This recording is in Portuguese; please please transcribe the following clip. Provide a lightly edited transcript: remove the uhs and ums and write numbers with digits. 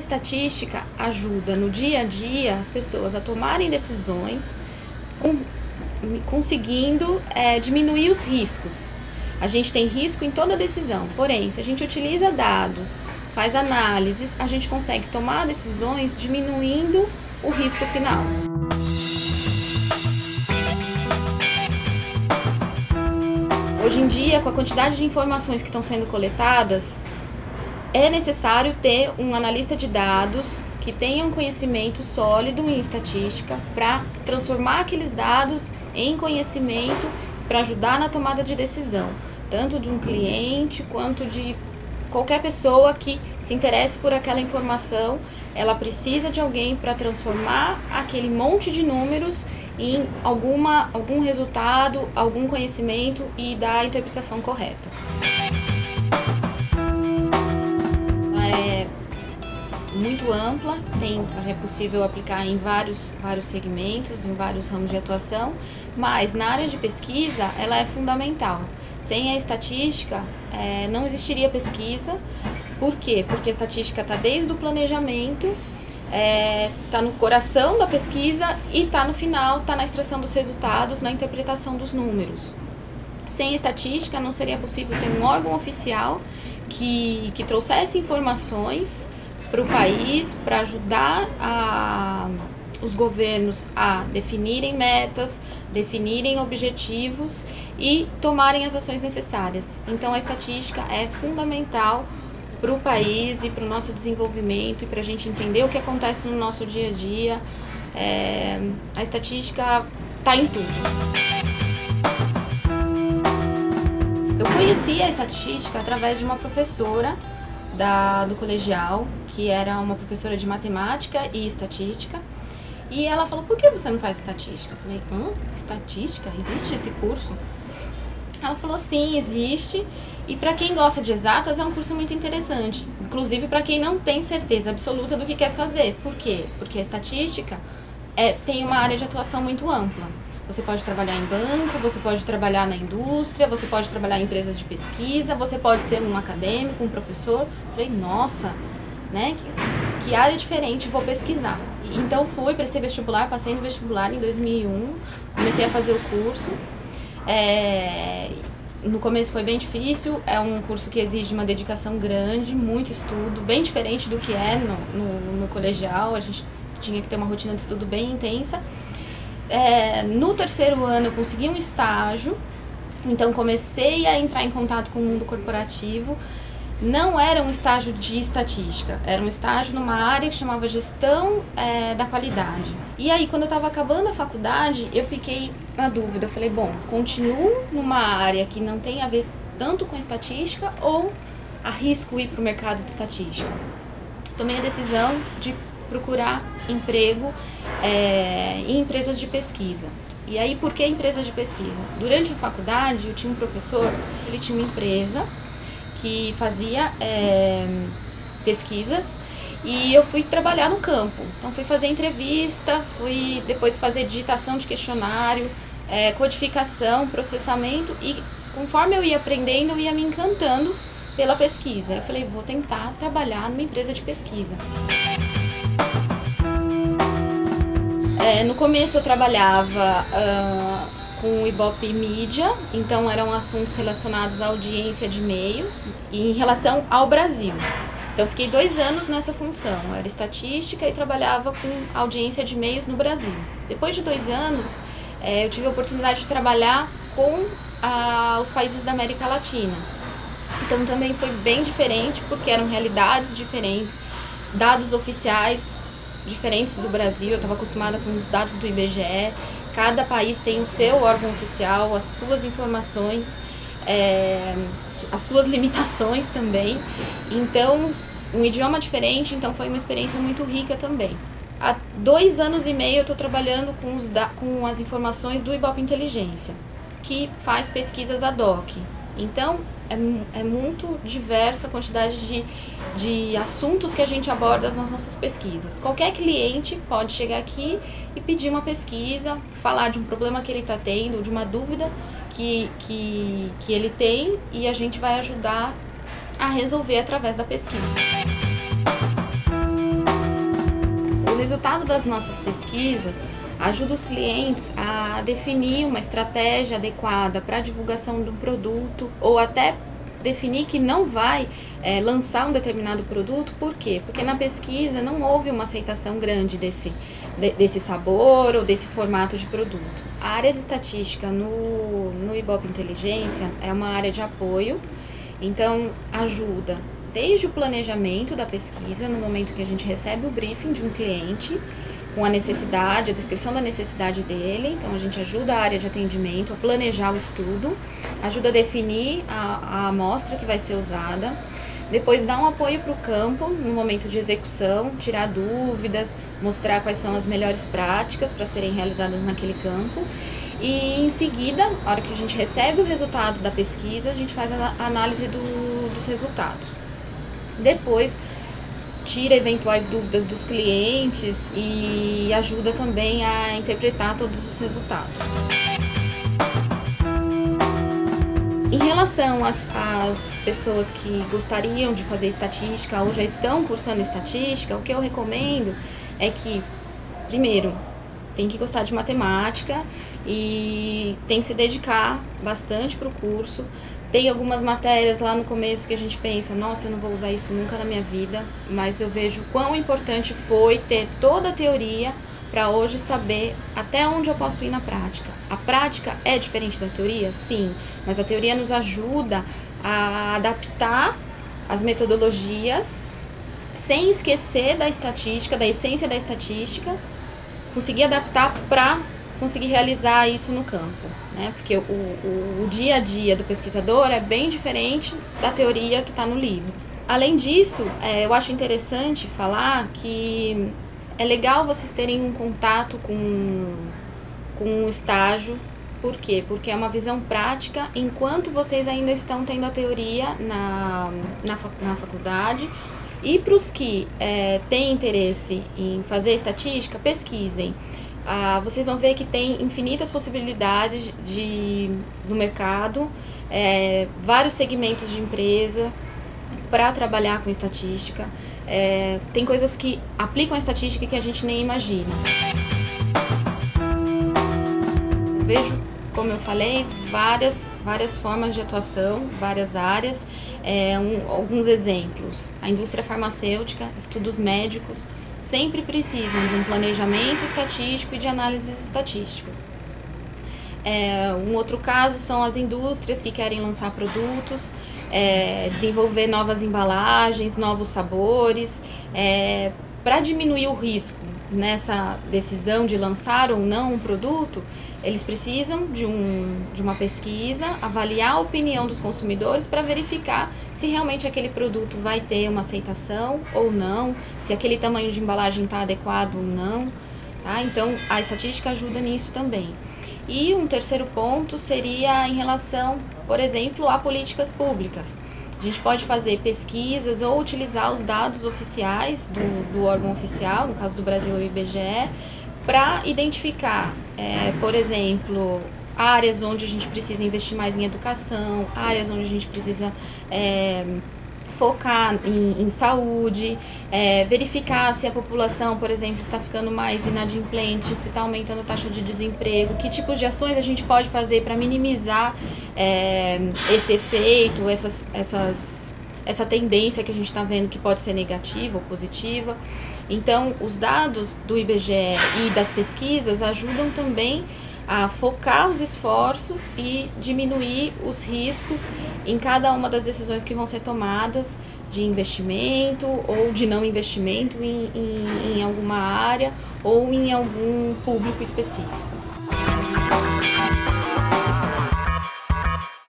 estatística ajuda no dia a dia as pessoas a tomarem decisões, conseguindo diminuir os riscos. A gente tem risco em toda decisão, porém, se a gente utiliza dados, faz análises, a gente consegue tomar decisões diminuindo o risco final. Hoje em dia, com a quantidade de informações que estão sendo coletadas, é necessário ter um analista de dados que tenha um conhecimento sólido em estatística para transformar aqueles dados em conhecimento para ajudar na tomada de decisão, tanto de um cliente quanto de qualquer pessoa que se interesse por aquela informação. Ela precisa de alguém para transformar aquele monte de números em algum resultado, algum conhecimento e dar a interpretação correta. É muito ampla, é possível aplicar em vários segmentos, em vários ramos de atuação, mas na área de pesquisa ela é fundamental. Sem a estatística não existiria pesquisa. Por quê? Porque a estatística está desde o planejamento, está no coração da pesquisa e está no final, está na extração dos resultados, na interpretação dos números. Sem a estatística não seria possível ter um órgão oficial que trouxesse informações para o país, para ajudar os governos a definirem metas, definirem objetivos e tomarem as ações necessárias. Então a estatística é fundamental para o país e para o nosso desenvolvimento e para a gente entender o que acontece no nosso dia a dia. A estatística está em tudo. Eu conheci a estatística através de uma professora do colegial, que era uma professora de matemática e estatística, e ela falou: por que você não faz estatística? Eu falei: estatística? Existe esse curso? Ela falou: sim, existe, e para quem gosta de exatas é um curso muito interessante, inclusive para quem não tem certeza absoluta do que quer fazer. Por quê? Porque a estatística tem uma área de atuação muito ampla. Você pode trabalhar em banco, você pode trabalhar na indústria, você pode trabalhar em empresas de pesquisa, você pode ser um acadêmico, um professor. Falei: nossa, né? Que área diferente, vou pesquisar. Então prestei vestibular, passei no vestibular em 2001, comecei a fazer o curso. No começo foi bem difícil, é um curso que exige uma dedicação grande, muito estudo, bem diferente do que é no colegial. A gente tinha que ter uma rotina de estudo bem intensa. No terceiro ano eu consegui um estágio, então comecei a entrar em contato com o mundo corporativo. Não era um estágio de estatística, era um estágio numa área que chamava gestão da qualidade. E aí, quando eu estava acabando a faculdade, eu fiquei na dúvida. Eu falei: bom, continuo numa área que não tem a ver tanto com estatística ou arrisco ir para o mercado de estatística? Tomei a decisão de procurar emprego em empresas de pesquisa. E aí, por que empresas de pesquisa? Durante a faculdade, eu tinha um professor, ele tinha uma empresa que fazia pesquisas e eu fui trabalhar no campo. Então fui fazer entrevista, fui depois fazer digitação de questionário, codificação, processamento, e conforme eu ia aprendendo, eu ia me encantando pela pesquisa. Eu falei: vou tentar trabalhar numa empresa de pesquisa. No começo eu trabalhava com o Ibope Mídia, então eram assuntos relacionados à audiência de e-mails e em relação ao Brasil. Então fiquei 2 anos nessa função, era estatística e trabalhava com audiência de e-mails no Brasil. Depois de 2 anos, eu tive a oportunidade de trabalhar com os países da América Latina. Então também foi bem diferente, porque eram realidades diferentes, dados oficiais diferentes do Brasil. Eu estava acostumada com os dados do IBGE. Cada país tem o seu órgão oficial, as suas informações, as suas limitações também. Então, um idioma diferente, então foi uma experiência muito rica também. Há 2 anos e meio eu estou trabalhando com as informações do Ibope Inteligência, que faz pesquisas ad hoc. Então, é muito diversa a quantidade de assuntos que a gente aborda nas nossas pesquisas. Qualquer cliente pode chegar aqui e pedir uma pesquisa, falar de um problema que ele está tendo, de uma dúvida que ele tem, e a gente vai ajudar a resolver através da pesquisa. resultado das nossas pesquisas ajuda os clientes a definir uma estratégia adequada para a divulgação de um produto ou até definir que não vai lançar um determinado produto. Por quê? Porque na pesquisa não houve uma aceitação grande desse sabor ou desse formato de produto. A área de estatística no Ibope Inteligência é uma área de apoio, então ajuda desde o planejamento da pesquisa, no momento que a gente recebe o briefing de um cliente, com a necessidade, a descrição da necessidade dele. Então a gente ajuda a área de atendimento a planejar o estudo, ajuda a definir a amostra que vai ser usada, depois dá um apoio para o campo no momento de execução, tirar dúvidas, mostrar quais são as melhores práticas para serem realizadas naquele campo. E em seguida, na hora que a gente recebe o resultado da pesquisa, a gente faz a análise dos resultados. Depois tira eventuais dúvidas dos clientes e ajuda também a interpretar todos os resultados. Em relação às pessoas que gostariam de fazer estatística ou já estão cursando estatística, o que eu recomendo é que, primeiro, tem que gostar de matemática e tem que se dedicar bastante para o curso. Tem algumas matérias lá no começo que a gente pensa, nossa, eu não vou usar isso nunca na minha vida, mas eu vejo quão importante foi ter toda a teoria para hoje saber até onde eu posso ir na prática. A prática é diferente da teoria? Sim, mas a teoria nos ajuda a adaptar as metodologias sem esquecer da estatística, da essência da estatística, conseguir adaptar para conseguir realizar isso no campo, né? Porque o dia a dia do pesquisador é bem diferente da teoria que está no livro. Além disso, eu acho interessante falar que é legal vocês terem um contato com um estágio. Por quê? Porque é uma visão prática enquanto vocês ainda estão tendo a teoria na faculdade. E para os que têm interesse em fazer estatística, pesquisem. Vocês vão ver que tem infinitas possibilidades no mercado, vários segmentos de empresa para trabalhar com estatística. Tem coisas que aplicam a estatística que a gente nem imagina. Eu vejo, como eu falei, várias formas de atuação, várias áreas. Alguns exemplos: a indústria farmacêutica, estudos médicos, sempre precisam de um planejamento estatístico e de análises estatísticas. Um outro caso são as indústrias que querem lançar produtos, desenvolver novas embalagens, novos sabores. Para diminuir o risco nessa decisão de lançar ou não um produto, eles precisam de uma pesquisa, avaliar a opinião dos consumidores para verificar se realmente aquele produto vai ter uma aceitação ou não, se aquele tamanho de embalagem está adequado ou não. Tá? Então, a estatística ajuda nisso também. E um terceiro ponto seria em relação, por exemplo, a políticas públicas. A gente pode fazer pesquisas ou utilizar os dados oficiais do órgão oficial, no caso do Brasil, o IBGE, para identificar, por exemplo, áreas onde a gente precisa investir mais em educação, áreas onde a gente precisa focar em saúde, verificar se a população, por exemplo, está ficando mais inadimplente, se está aumentando a taxa de desemprego, que tipos de ações a gente pode fazer para minimizar esse efeito, essa tendência que a gente está vendo que pode ser negativa ou positiva. Então, os dados do IBGE e das pesquisas ajudam também a focar os esforços e diminuir os riscos em cada uma das decisões que vão ser tomadas de investimento ou de não investimento em alguma área ou em algum público específico.